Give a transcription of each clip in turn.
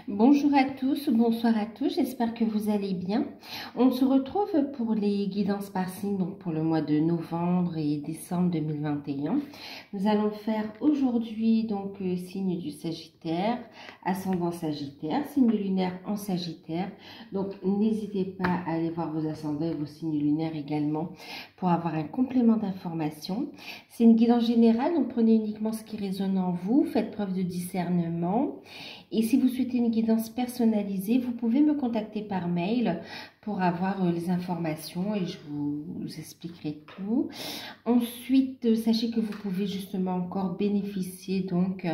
Bonjour à tous, bonsoir à tous, j'espère que vous allez bien. On se retrouve pour les guidances par signe, donc pour le mois de novembre et décembre 2021. Nous allons faire aujourd'hui donc le signe du Sagittaire, ascendant Sagittaire, signe lunaire en Sagittaire. Donc n'hésitez pas à aller voir vos ascendants et vos signes lunaires également pour avoir un complément d'information. C'est une guidance générale, donc prenez uniquement ce qui résonne en vous, faites preuve de discernement. Et si vous souhaitez une guidance personnalisée, vous pouvez me contacter par mail pour avoir les informations et je vous expliquerai tout. Ensuite, sachez que vous pouvez justement encore bénéficier donc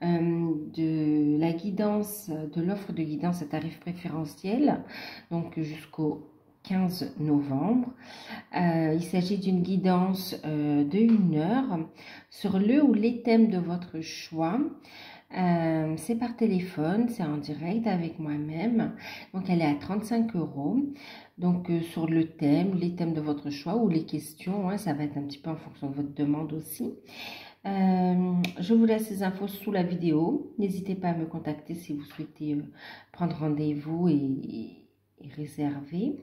de la guidance, de l'offre de guidance à tarif préférentiel, donc jusqu'au 15 novembre. Il s'agit d'une guidance de 1 heure sur le ou les thèmes de votre choix. C'est par téléphone, c'est en direct avec moi-même, donc elle est à 35 €. Donc sur le thème, les thèmes de votre choix ou les questions, hein, ça va être un petit peu en fonction de votre demande aussi. Je vous laisse les infos sous la vidéo. N'hésitez pas à me contacter si vous souhaitez prendre rendez-vous et réserver.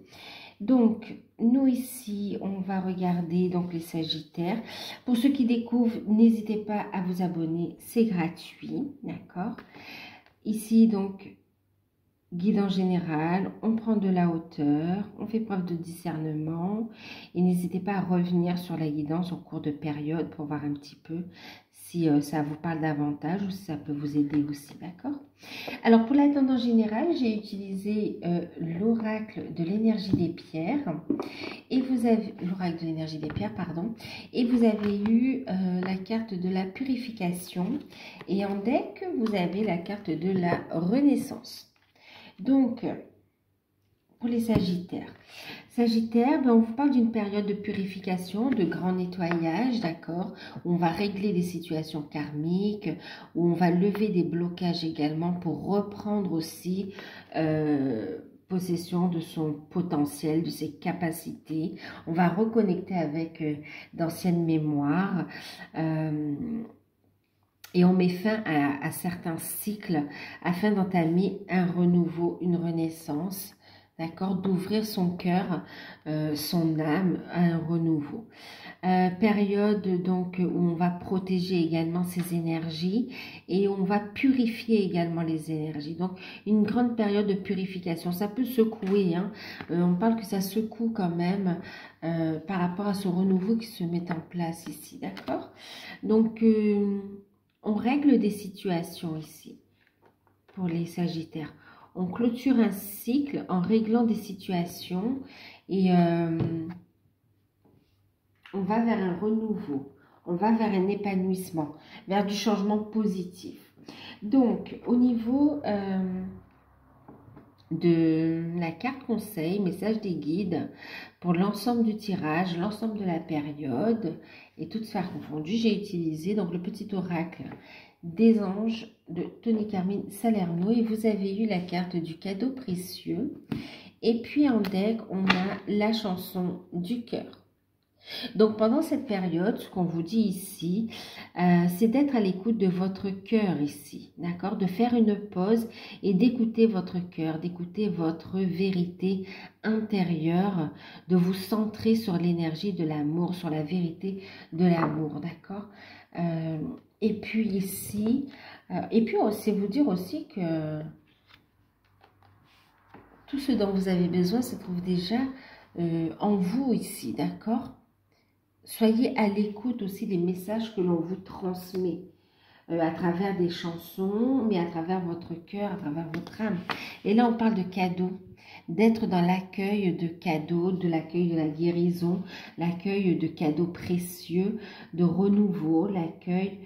Donc, nous ici, on va regarder donc les Sagittaires. Pour ceux qui découvrent, n'hésitez pas à vous abonner, c'est gratuit, d'accord? Ici, donc, guidance générale, on prend de la hauteur, on fait preuve de discernement et n'hésitez pas à revenir sur la guidance en cours de période pour voir un petit peu si ça vous parle davantage ou si ça peut vous aider aussi, d'accord? Alors pour la tendance générale, j'ai utilisé l'oracle de l'énergie des pierres et vous avez l'oracle de l'énergie des pierres, pardon, et vous avez eu la carte de la purification et en deck vous avez la carte de la renaissance. Donc, pour les Sagittaires, ben, on vous parle d'une période de purification, de grand nettoyage, d'accord, où on va régler des situations karmiques, où on va lever des blocages également pour reprendre aussi possession de son potentiel, de ses capacités. On va reconnecter avec d'anciennes mémoires. Et on met fin à certains cycles afin d'entamer un renouveau, une renaissance, d'accord, d'ouvrir son cœur, son âme à un renouveau. Période donc où on va protéger également ses énergies et on va purifier également les énergies. Donc une grande période de purification. Ça peut secouer, hein. On parle que ça secoue quand même par rapport à ce renouveau qui se met en place ici, d'accord. Donc on règle des situations ici pour les Sagittaires. On clôture un cycle en réglant des situations et on va vers un renouveau, on va vers un épanouissement, vers du changement positif. Donc, au niveau de la carte conseil, message des guides, pour l'ensemble du tirage, l'ensemble de la période, et toutes sphères confondues, j'ai utilisé donc le petit oracle des anges de Tony Carmine Salerno, et vous avez eu la carte du cadeau précieux. Et puis en deck, on a la chanson du cœur. Donc pendant cette période, ce qu'on vous dit ici, c'est d'être à l'écoute de votre cœur ici, d'accord? De faire une pause et d'écouter votre cœur, d'écouter votre vérité intérieure, de vous centrer sur l'énergie de l'amour, sur la vérité de l'amour, d'accord? Et puis ici, et puis c'est vous dire aussi que tout ce dont vous avez besoin se trouve déjà en vous ici, d'accord? Soyez à l'écoute aussi des messages que l'on vous transmet à travers des chansons, mais à travers votre cœur, à travers votre âme. Et là, on parle de cadeaux, d'être dans l'accueil de cadeaux, de l'accueil de la guérison, l'accueil de cadeaux précieux, de renouveau, l'accueil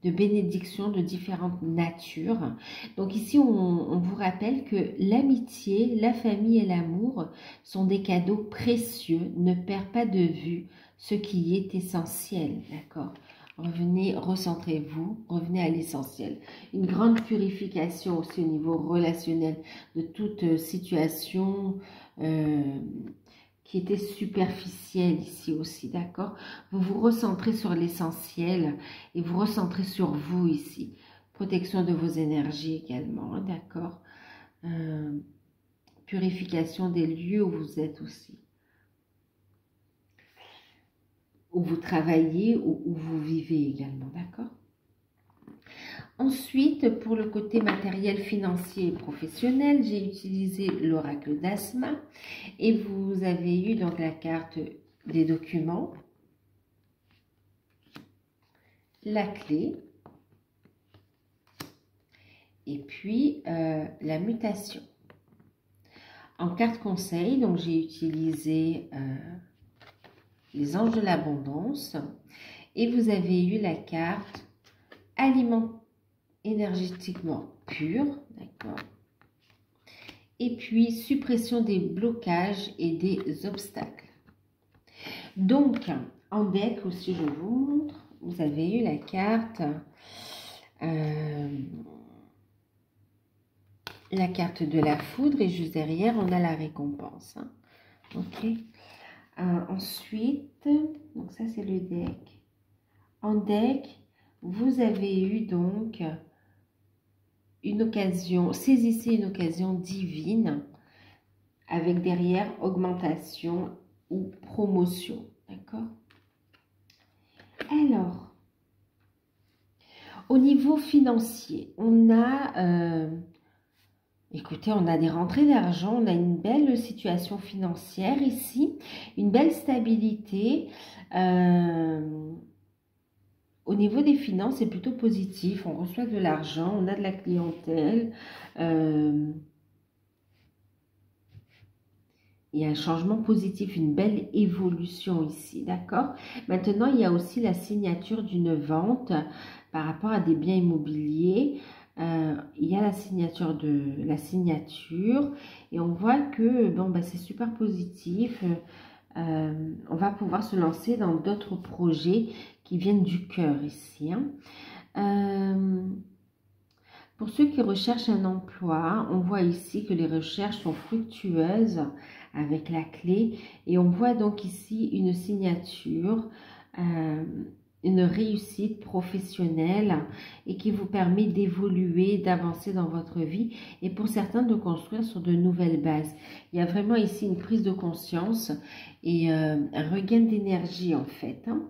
de bénédictions de différentes natures. Donc ici, on vous rappelle que l'amitié, la famille et l'amour sont des cadeaux précieux. Ne perds pas de vue ce qui est essentiel, d'accord? Revenez, recentrez-vous, revenez à l'essentiel. Une grande purification aussi au niveau relationnel de toute situation qui était superficielle ici aussi, d'accord? Vous vous recentrez sur l'essentiel et vous recentrez sur vous ici. protection de vos énergies également, hein, d'accord. Purification des lieux où vous êtes aussi, où vous travaillez, où vous vivez également, d'accord. Ensuite, pour le côté matériel, financier et professionnel, j'ai utilisé l'oracle d'Asma et vous avez eu donc la carte des documents, la clé et puis la mutation. En carte conseil, donc j'ai utilisé les anges de l'abondance et vous avez eu la carte aliment énergétiquement pur, d'accord. Et puis suppression des blocages et des obstacles. Donc en deck aussi, je vous montre, vous avez eu la carte de la foudre et juste derrière on a la récompense, hein. Ok. Ensuite, donc ça c'est le deck. En deck, vous avez eu donc une occasion, saisissez une occasion divine avec derrière augmentation ou promotion, d'accord. Alors, au niveau financier, on a, écoutez, on a des rentrées d'argent, on a une belle situation financière ici, une belle stabilité. Au niveau des finances, c'est plutôt positif. On reçoit de l'argent, on a de la clientèle. Il y a un changement positif, une belle évolution ici, d'accord? Maintenant, il y a aussi la signature d'une vente par rapport à des biens immobiliers. Il y a la signature et on voit que bon, bah, c'est super positif. On va pouvoir se lancer dans d'autres projets qui viennent du cœur ici, hein. Pour ceux qui recherchent un emploi, on voit ici que les recherches sont fructueuses avec la clé et on voit donc ici une signature, une réussite professionnelle et qui vous permet d'évoluer, d'avancer dans votre vie et pour certains de construire sur de nouvelles bases. Il y a vraiment ici une prise de conscience et un regain d'énergie en fait, hein.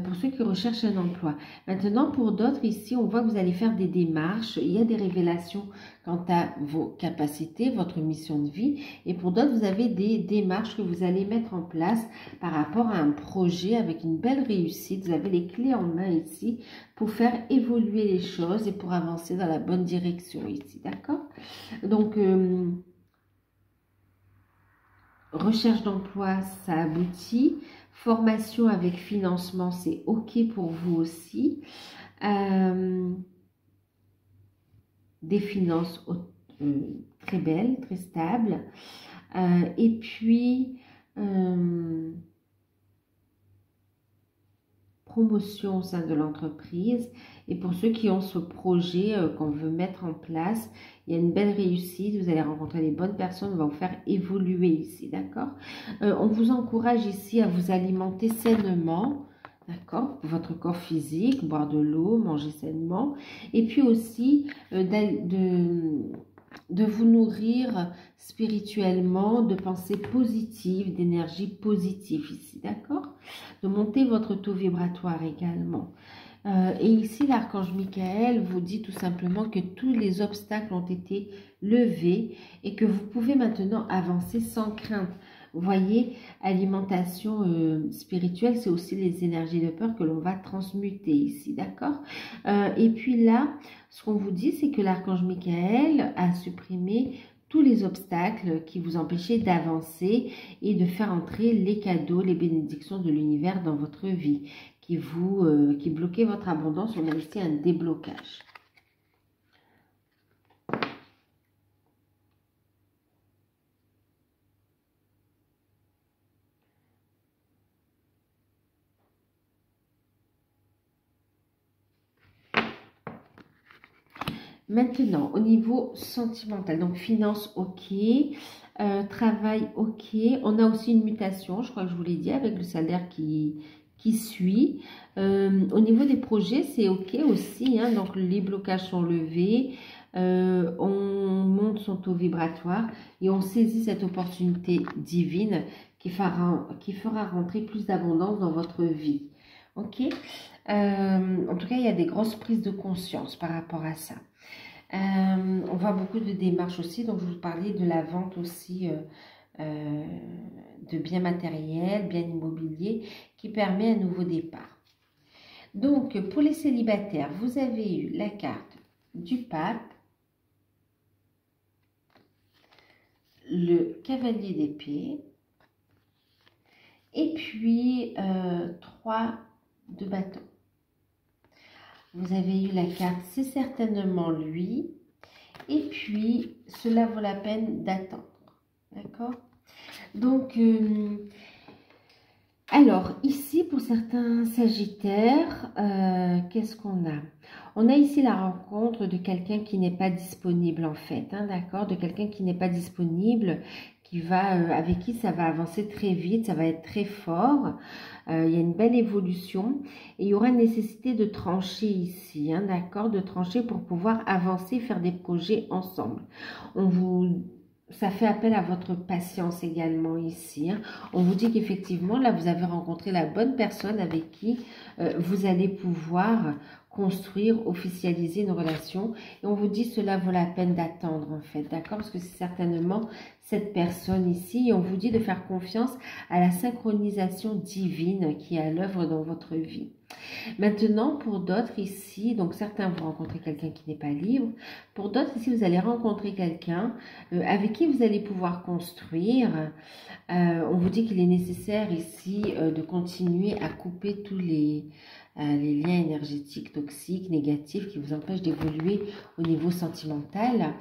Pour ceux qui recherchent un emploi. Maintenant, pour d'autres, ici, on voit que vous allez faire des démarches. Il y a des révélations quant à vos capacités, votre mission de vie. Et pour d'autres, vous avez des démarches que vous allez mettre en place par rapport à un projet avec une belle réussite. Vous avez les clés en main ici pour faire évoluer les choses et pour avancer dans la bonne direction ici. D'accord? Donc, recherche d'emploi, ça aboutit. Formation avec financement, c'est OK pour vous aussi. Des finances très belles, très stables. Et puis, promotion au sein de l'entreprise. Et pour ceux qui ont ce projet qu'on veut mettre en place, il y a une belle réussite, vous allez rencontrer les bonnes personnes, on va vous faire évoluer ici, d'accord. On vous encourage ici à vous alimenter sainement, d'accord, pour votre corps physique, boire de l'eau, manger sainement, et puis aussi de vous nourrir spirituellement, de pensées positives, d'énergie positive ici, d'accord. De monter votre taux vibratoire également. Et ici, l'archange Michael vous dit tout simplement que tous les obstacles ont été levés et que vous pouvez maintenant avancer sans crainte. Vous voyez, alimentation spirituelle, c'est aussi les énergies de peur que l'on va transmuter ici, d'accord? Et puis là, ce qu'on vous dit, c'est que l'archange Michael a supprimé tous les obstacles qui vous empêchaient d'avancer et de faire entrer les cadeaux, les bénédictions de l'univers dans votre vie, qui bloquaient votre abondance. On a ici un déblocage. Maintenant, au niveau sentimental, donc finance, ok, travail, ok. On a aussi une mutation, je crois que je vous l'ai dit, avec le salaire qui qui suit. Au niveau des projets, c'est OK aussi, hein, donc les blocages sont levés, on monte son taux vibratoire et on saisit cette opportunité divine qui fera rentrer plus d'abondance dans votre vie. OK? En tout cas, il y a des grosses prises de conscience par rapport à ça. On voit beaucoup de démarches aussi, donc je vous parlais de la vente aussi de biens matériels, biens immobiliers, qui permet un nouveau départ. Donc, pour les célibataires, vous avez eu la carte du pape, le cavalier d'épée, et puis 3 de bâton. Vous avez eu la carte, c'est certainement lui, et puis cela vaut la peine d'attendre, d'accord? Donc, alors ici pour certains sagittaires, qu'est-ce qu'on a? On a ici la rencontre de quelqu'un qui n'est pas disponible en fait, hein, d'accord? De quelqu'un qui n'est pas disponible, avec qui ça va avancer très vite, ça va être très fort. Il y a une belle évolution et il y aura une nécessité de trancher ici, hein, d'accord? De trancher pour pouvoir avancer, faire des projets ensemble. Ça fait appel à votre patience également ici, hein. On vous dit qu'effectivement, là, vous avez rencontré la bonne personne avec qui vous allez pouvoir construire, officialiser une relation. Et on vous dit cela vaut la peine d'attendre en fait, d'accord? Parce que c'est certainement cette personne ici. Et on vous dit de faire confiance à la synchronisation divine qui est à l'œuvre dans votre vie. Maintenant, pour d'autres ici, donc certains vont rencontrer quelqu'un qui n'est pas libre. Pour d'autres ici, vous allez rencontrer quelqu'un avec qui vous allez pouvoir construire. On vous dit qu'il est nécessaire ici de continuer à couper tous les liens énergétiques toxiques, négatifs qui vous empêchent d'évoluer au niveau sentimental.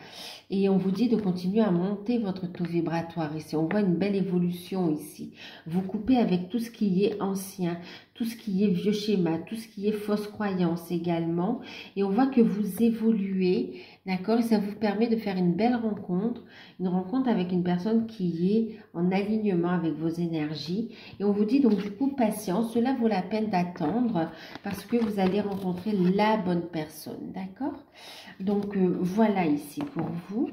Et on vous dit de continuer à monter votre taux vibratoire ici. On voit une belle évolution ici. Vous coupez avec tout ce qui est ancien, tout ce qui est vieux schéma, tout ce qui est fausse croyance également. Et on voit que vous évoluez, d'accord? Et ça vous permet de faire une belle rencontre, une rencontre avec une personne qui est en alignement avec vos énergies. Et on vous dit donc du coup patience, cela vaut la peine d'attendre parce que vous allez rencontrer la bonne personne, d'accord? Donc voilà ici pour vous.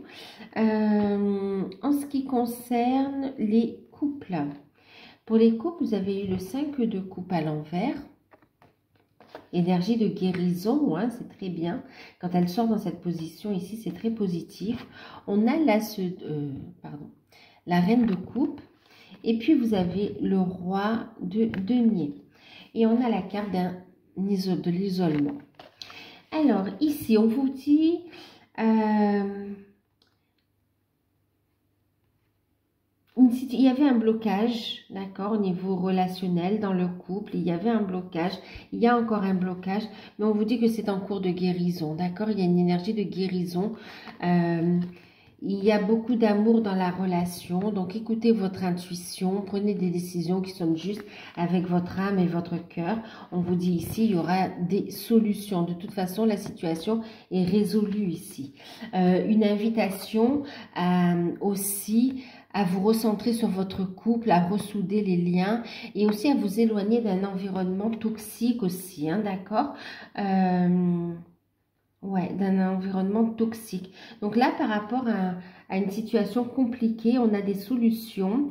En ce qui concerne les couples, pour les couples, vous avez eu le 5 de coupe à l'envers. Énergie de guérison, hein, c'est très bien. Quand elle sort dans cette position ici, c'est très positif. On a la reine de coupe. Et puis, vous avez le roi de denier. Et on a la carte de l'isolement. Alors, ici, on vous dit... il y avait un blocage, d'accord, au niveau relationnel dans le couple, il y avait un blocage, il y a encore un blocage, mais on vous dit que c'est en cours de guérison, d'accord, il y a une énergie de guérison, il y a beaucoup d'amour dans la relation, donc écoutez votre intuition, prenez des décisions qui sont justes avec votre âme et votre cœur. On vous dit ici, il y aura des solutions. De toute façon, la situation est résolue ici. Une invitation aussi à vous recentrer sur votre couple, à ressouder les liens et aussi à vous éloigner d'un environnement toxique aussi, hein, d'accord? Ouais, d'un environnement toxique. Donc là, par rapport à une situation compliquée, on a des solutions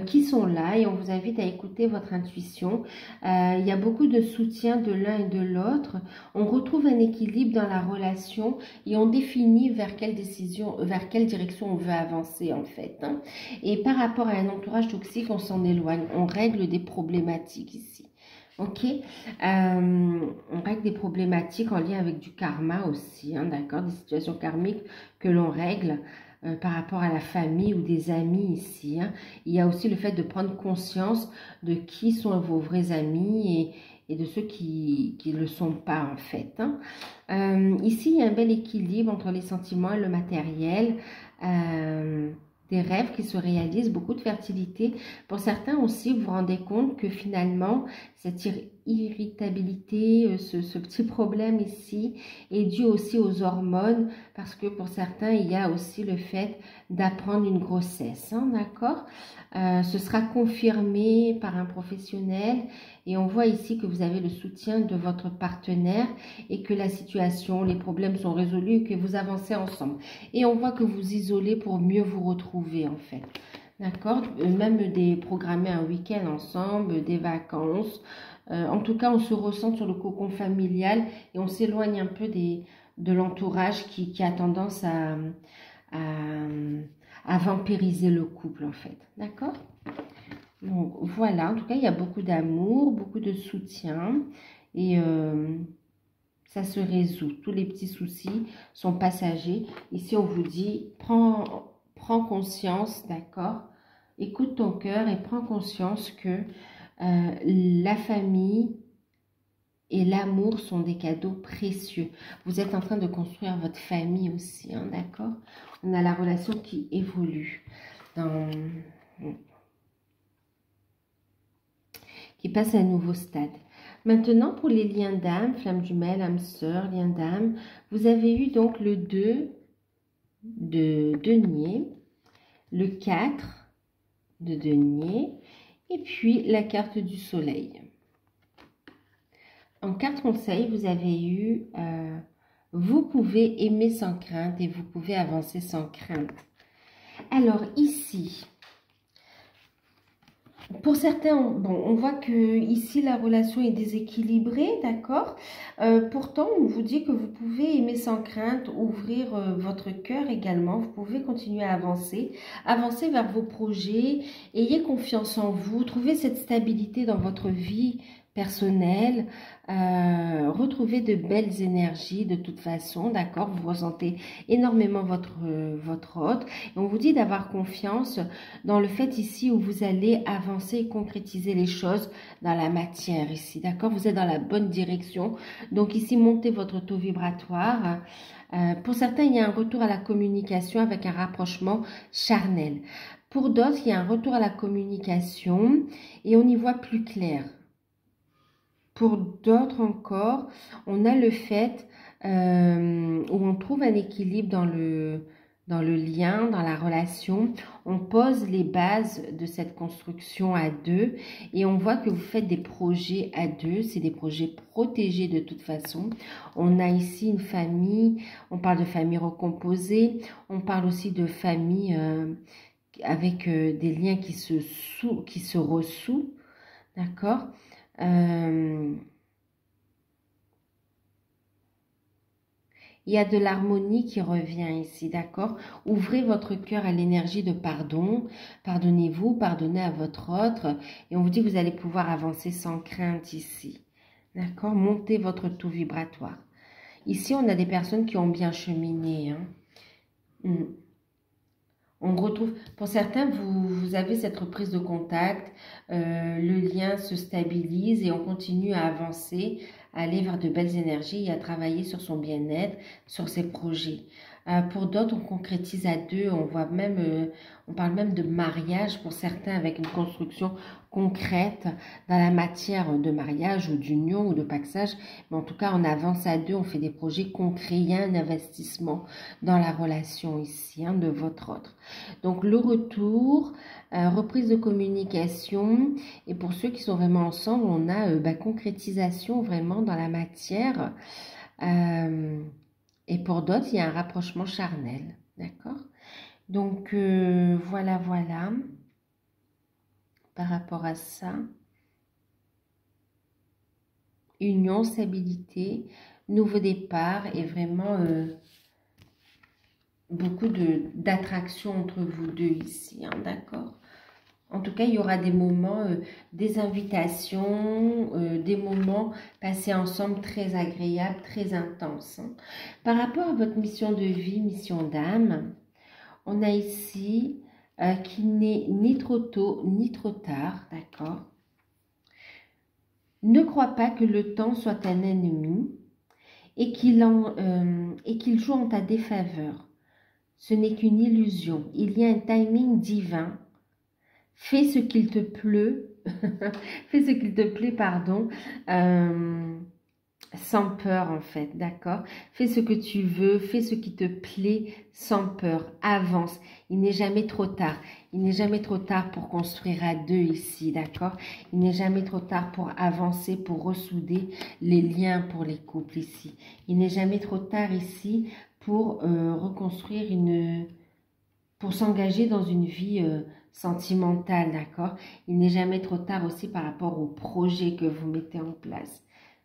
qui sont là et on vous invite à écouter votre intuition. Il y a beaucoup de soutien de l'un et de l'autre. On retrouve un équilibre dans la relation et on définit vers quelle direction on veut avancer en fait, hein. Et par rapport à un entourage toxique, on s'en éloigne. On règle des problématiques ici. Ok, on règle des problématiques en lien avec du karma aussi, hein, d'accord, des situations karmiques que l'on règle par rapport à la famille ou des amis ici, hein. Il y a aussi le fait de prendre conscience de qui sont vos vrais amis et de ceux qui ne le sont pas en fait, hein. Ici, il y a un bel équilibre entre les sentiments et le matériel. Des rêves qui se réalisent, beaucoup de fertilité. Pour certains aussi, vous vous rendez compte que finalement, cette irritabilité, ce petit problème ici est dû aussi aux hormones, parce que pour certains, il y a aussi le fait d'apprendre une grossesse, hein, d'accord? Ce sera confirmé par un professionnel et on voit ici que vous avez le soutien de votre partenaire et que la situation, les problèmes sont résolus et que vous avancez ensemble. Et on voit que vous isolez pour mieux vous retrouver en fait. D'accord? Même programmer un week-end ensemble, des vacances. En tout cas, on se ressent sur le cocon familial et on s'éloigne un peu de l'entourage qui a tendance à vampiriser le couple en fait. D'accord? Donc voilà, en tout cas, il y a beaucoup d'amour, beaucoup de soutien et ça se résout. Tous les petits soucis sont passagers. Ici, on vous dit, prends conscience, d'accord? Écoute ton cœur et prends conscience que la famille et l'amour sont des cadeaux précieux. Vous êtes en train de construire votre famille aussi, hein, d'accord? On a la relation qui évolue, qui passe à un nouveau stade. Maintenant, pour les liens d'âme, flamme jumelle, âme sœur, lien d'âme, vous avez eu donc le 2 de denier, le 4 de denier, et puis la carte du soleil. En carte conseil, vous avez eu vous pouvez aimer sans crainte et vous pouvez avancer sans crainte. Alors ici, pour certains, on voit que ici la relation est déséquilibrée, d'accord? Pourtant, on vous dit que vous pouvez aimer sans crainte, ouvrir votre cœur également. Vous pouvez continuer à avancer vers vos projets. Ayez confiance en vous, trouvez cette stabilité dans votre vie personnelle, retrouvez de belles énergies de toute façon, d'accord? Vous ressentez énormément votre hôte. Et on vous dit d'avoir confiance dans le fait ici où vous allez avancer et concrétiser les choses dans la matière ici, d'accord? Vous êtes dans la bonne direction. Donc ici, montez votre taux vibratoire. Pour certains, il y a un retour à la communication avec un rapprochement charnel. Pour d'autres, il y a un retour à la communication et on y voit plus clair. Pour d'autres encore, on a le fait où on trouve un équilibre dans le lien, dans la relation. On pose les bases de cette construction à deux et on voit que vous faites des projets à deux. C'est des projets protégés de toute façon. On a ici une famille, on parle de famille recomposée, on parle aussi de famille avec des liens qui se ressouent, d'accord? Il y a de l'harmonie qui revient ici, d'accord? Ouvrez votre cœur à l'énergie de pardon. Pardonnez-vous, pardonnez à votre autre. Et on vous dit que vous allez pouvoir avancer sans crainte ici. D'accord? Montez votre taux vibratoire. Ici, on a des personnes qui ont bien cheminé. Hein? On retrouve, pour certains, vous avez cette reprise de contact, le lien se stabilise et on continue à avancer, à aller vers de belles énergies et à travailler sur son bien-être, sur ses projets. Pour d'autres, on concrétise à deux, on parle même de mariage pour certains avec une construction concrète dans la matière de mariage ou d'union ou de paxage. Mais en tout cas, on avance à deux, on fait des projets concrets, il y a un investissement dans la relation ici, hein, de votre autre. Donc le retour, reprise de communication et pour ceux qui sont vraiment ensemble, on a concrétisation vraiment dans la matière. Et pour d'autres, il y a un rapprochement charnel, d'accord? Donc, voilà, par rapport à ça. Union, stabilité, nouveau départ et vraiment beaucoup d'attraction entre vous deux ici, hein, d'accord? En tout cas, il y aura des moments, des invitations, des moments passés ensemble très agréables, très intenses. Hein. Par rapport à votre mission de vie, mission d'âme, on a ici qu'il n'est ni trop tôt ni trop tard, d'accord? Ne crois pas que le temps soit un ennemi et qu'il joue en ta défaveur. Ce n'est qu'une illusion. Il y a un timing divin. Fais ce qu'il te pleut fais ce qu'il te plaît, pardon. Sans peur en fait, d'accord? Fais ce que tu veux, fais ce qui te plaît sans peur, avance. Il n'est jamais trop tard. Il n'est jamais trop tard pour construire à deux ici, d'accord? Il n'est jamais trop tard pour avancer, pour ressouder les liens pour les couples ici. Il n'est jamais trop tard ici pour reconstruire pour s'engager dans une vie sentimentale, d'accord? Il n'est jamais trop tard aussi par rapport au projet que vous mettez en place.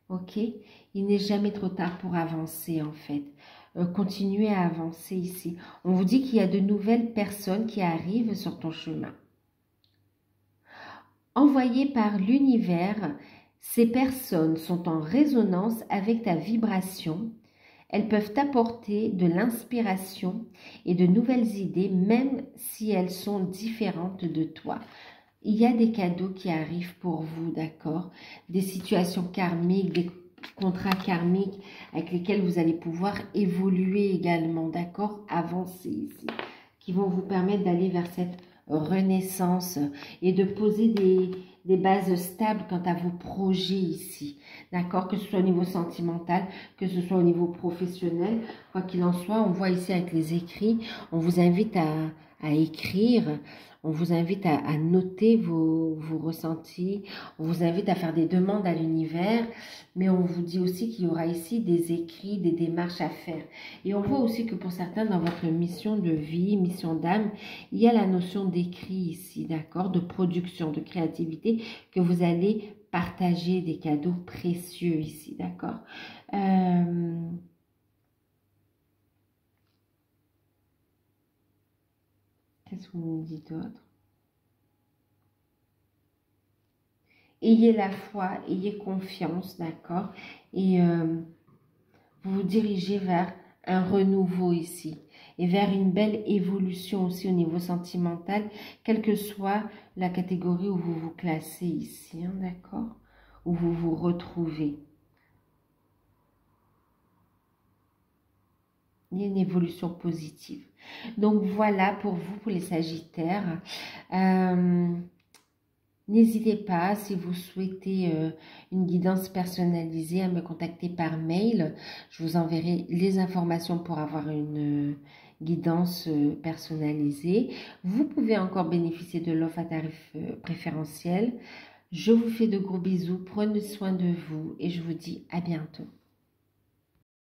Ok, il n'est jamais trop tard pour avancer en fait. Continuez à avancer ici. On vous dit qu'il y a de nouvelles personnes qui arrivent sur ton chemin. Envoyées par l'univers, ces personnes sont en résonance avec ta vibration. Elles peuvent t'apporter de l'inspiration et de nouvelles idées, même si elles sont différentes de toi. Il y a des cadeaux qui arrivent pour vous, d'accord? Des situations karmiques, des contrats karmiques avec lesquels vous allez pouvoir évoluer également, d'accord? Avancer ici, qui vont vous permettre d'aller vers cette renaissance et de poser des bases stables quant à vos projets ici, d'accord? Que ce soit au niveau sentimental, que ce soit au niveau professionnel, quoi qu'il en soit, on voit ici avec les écrits, on vous invite à écrire. On vous invite à noter vos ressentis, on vous invite à faire des demandes à l'univers, mais on vous dit aussi qu'il y aura ici des écrits, des démarches à faire. Et on voit aussi que pour certains, dans votre mission de vie, mission d'âme, il y a la notion d'écrit ici, d'accord, de production, de créativité, que vous allez partager des cadeaux précieux ici, d'accord. Qu'est-ce que vous me dites d'autre? Ayez la foi, ayez confiance, d'accord? Et vous vous dirigez vers un renouveau ici et vers une belle évolution aussi au niveau sentimental, quelle que soit la catégorie où vous vous classez ici, hein, d'accord? Où vous vous retrouvez. Il y a une évolution positive. Donc voilà pour vous, pour les Sagittaires. N'hésitez pas, si vous souhaitez une guidance personnalisée, à me contacter par mail. Je vous enverrai les informations pour avoir une guidance personnalisée. Vous pouvez encore bénéficier de l'offre à tarif préférentiel. Je vous fais de gros bisous, prenez soin de vous et je vous dis à bientôt.